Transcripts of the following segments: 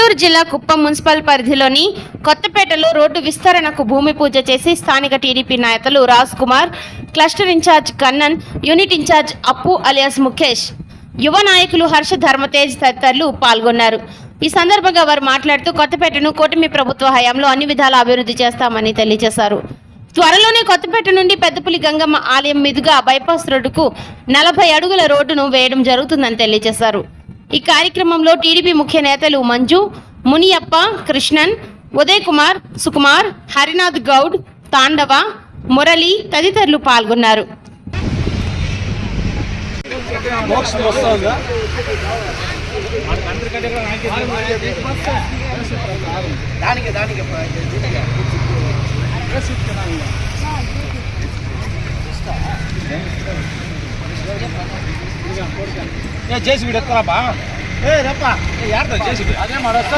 గుంటూరు జిల్లా కుప్పం మున్సిపల్ పరిధిలోని కొత్తపేటలో రోడ్డు విస్తరణకు భూమి పూజ చేసి స్థానిక టీడీపీ నాయకులు Raj Kumar, cluster incharge Kannan, unit incharge Appu alias Mukesh, యువ నాయకులు హర్ష ధర్మతేజ్ తదితరులు పాల్గొన్నారు. ఈ సందర్భంగా వారు మాట్లాడుతూ కొత్తపేటను కూటమి ప్రభుత్వ హయాంలో అన్ని విధాల అభివృద్ధి చేస్తామని తెలియజేశారు. త్వరలోనే కొత్తపేట నుండి పెద్దపులి గంగమ్మ ఆలయం మీదుగా బైపాస్ రోడ్డుకు 40 అడుగుల రోడ్డును వేయడం జరుగుతుందని తెలియజేశారు. ఈ కార్యక్రమంలో టీడీపీ ముఖ్య నేతలు మంజు, మునియప్ప, కృష్ణన్, ఉదయ్ కుమార్, సుకుమార్, హరినాథ్ గౌడ్, తాండవ, మురళి తదితరులు పాల్గొన్నారు. చేసి ఎత్తరాబా రప్పా యార్తో చేసి అదే మడస్తా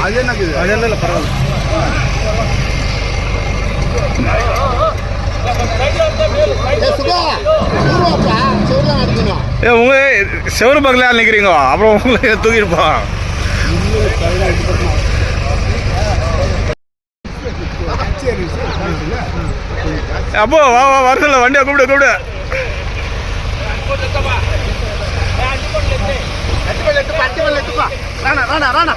అదే నాకు అదే పర్వాలేదు. செவரு பக்கல நிக்கிறீங்க, அப்புறம் உங்களை தூக்கிருப்பா. அப்போ வா வா வரல வண்டியா கூப்பிடு கூப்பிடு. ராணா ராணா ராணா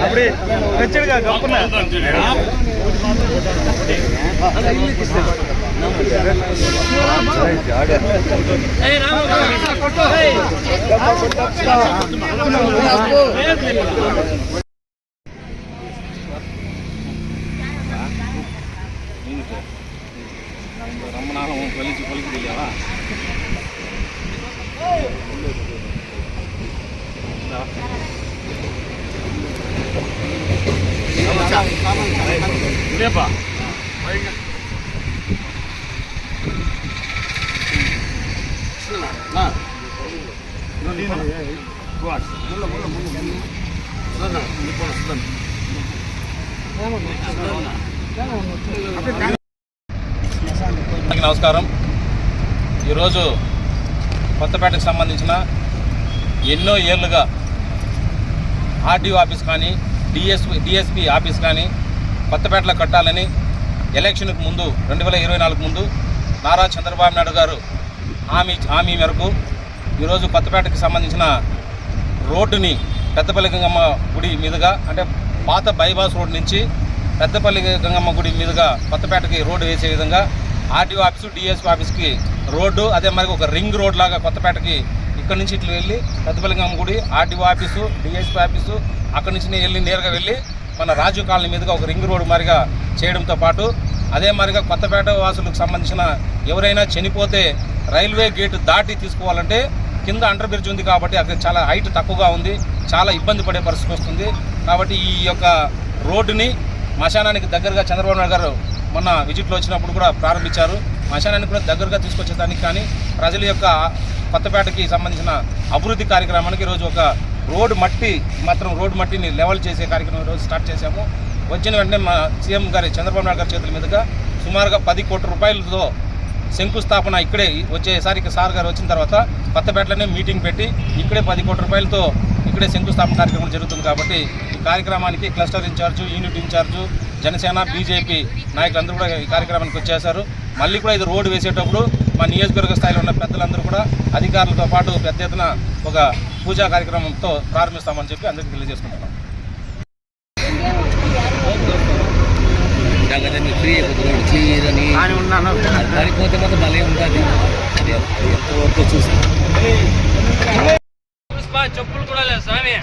அப்படி வச்சிருக்கா கப்பன ரொம்ப நாளும் பழிச்சு பழிக்குது இல்லையாவா? இல்லையாப்பா నమస్కారం. ఈరోజు కొత్తపేటకు సంబంధించిన ఎన్నో ఏళ్ళుగా ఆర్డీఓ ఆఫీస్ కానీ డిఎస్పీ ఆఫీస్ కానీ కొత్తపేటలో కట్టాలని ఎలక్షన్కు ముందు 2024 ముందు నారా చంద్రబాబు నాయుడు గారు హామీ మేరకు ఈరోజు కొత్తపేటకు సంబంధించిన రోడ్డుని పెద్దపల్లి గంగమ్మ గుడి మీదుగా, అంటే పాత బైపాస్ రోడ్ నుంచి పెద్దపల్లి గంగమ్మ గుడి మీదుగా కొత్తపేటకి రోడ్డు వేసే విధంగా ఆర్డీఓ ఆఫీసు, డిఎస్పీ ఆఫీస్కి రోడ్డు, అదే మరి ఒక రింగ్ రోడ్ లాగా కొత్తపేటకి ఇక్కడ నుంచి ఇట్లా వెళ్ళి పెద్దపల్లి గంగమ్మ గుడి, ఆర్డీఓ ఆఫీసు, డిఎస్పీ ఆఫీసు అక్కడి నుంచి వెళ్ళి నేరుగా వెళ్ళి మన రాజు కాలనీ మీదుగా ఒక రింగ్ రోడ్డు మారిగా చేయడంతో పాటు అదే మారిగా కొత్తపేట వాసులకు సంబంధించిన ఎవరైనా చనిపోతే రైల్వే గేటు దాటి తీసుకోవాలంటే కింద అండర్ బ్రిడ్జ్ ఉంది కాబట్టి అక్కడ చాలా హైట్ తక్కువగా ఉంది, చాలా ఇబ్బంది పడే పరిస్థితి వస్తుంది. కాబట్టి ఈ యొక్క రోడ్డుని మశానానికి దగ్గరగా చంద్రబాబు నాయుడు గారు మొన్న విజిట్లో వచ్చినప్పుడు కూడా ప్రారంభించారు. మశానానికి కూడా దగ్గరగా తీసుకొచ్చేదానికి కానీ ప్రజల యొక్క కొత్తపేటకి సంబంధించిన అభివృద్ధి కార్యక్రమానికి ఈరోజు ఒక రోడ్డు మట్టిని లెవెల్ చేసే కార్యక్రమం ఈరోజు స్టార్ట్ చేశాము. వచ్చిన వెంటనే మా సీఎం గారి చంద్రబాబు నాయుడు గారి చేతుల మీదుగా సుమారుగా 10 కోట్ల రూపాయలతో శంకుస్థాపన ఇక్కడే వచ్చేసరికి సార్ గారు వచ్చిన తర్వాత కొత్తపేటలోనే మీటింగ్ పెట్టి ఇక్కడే 10 కోట్ల రూపాయలతో ఇక్కడే శంకుస్థాపన కార్యక్రమం జరుగుతుంది. కాబట్టి ఈ కార్యక్రమానికి cluster in charge, unit in charge, Janasena, BJP నాయకులందరూ కూడా ఈ కార్యక్రమానికి వచ్చేశారు. మళ్ళీ కూడా ఇది రోడ్డు వేసేటప్పుడు మా నియోజకవర్గ స్థాయిలో ఉన్న పెద్దలందరూ కూడా అధికారులతో పాటు పెద్ద ఎత్తున ఒక పూజా కార్యక్రమంతో ప్రారంభిస్తామని చెప్పి అందరికీ తెలియజేసుకుంటున్నాం. చెప్పులు కూడా లేదు స్వామి.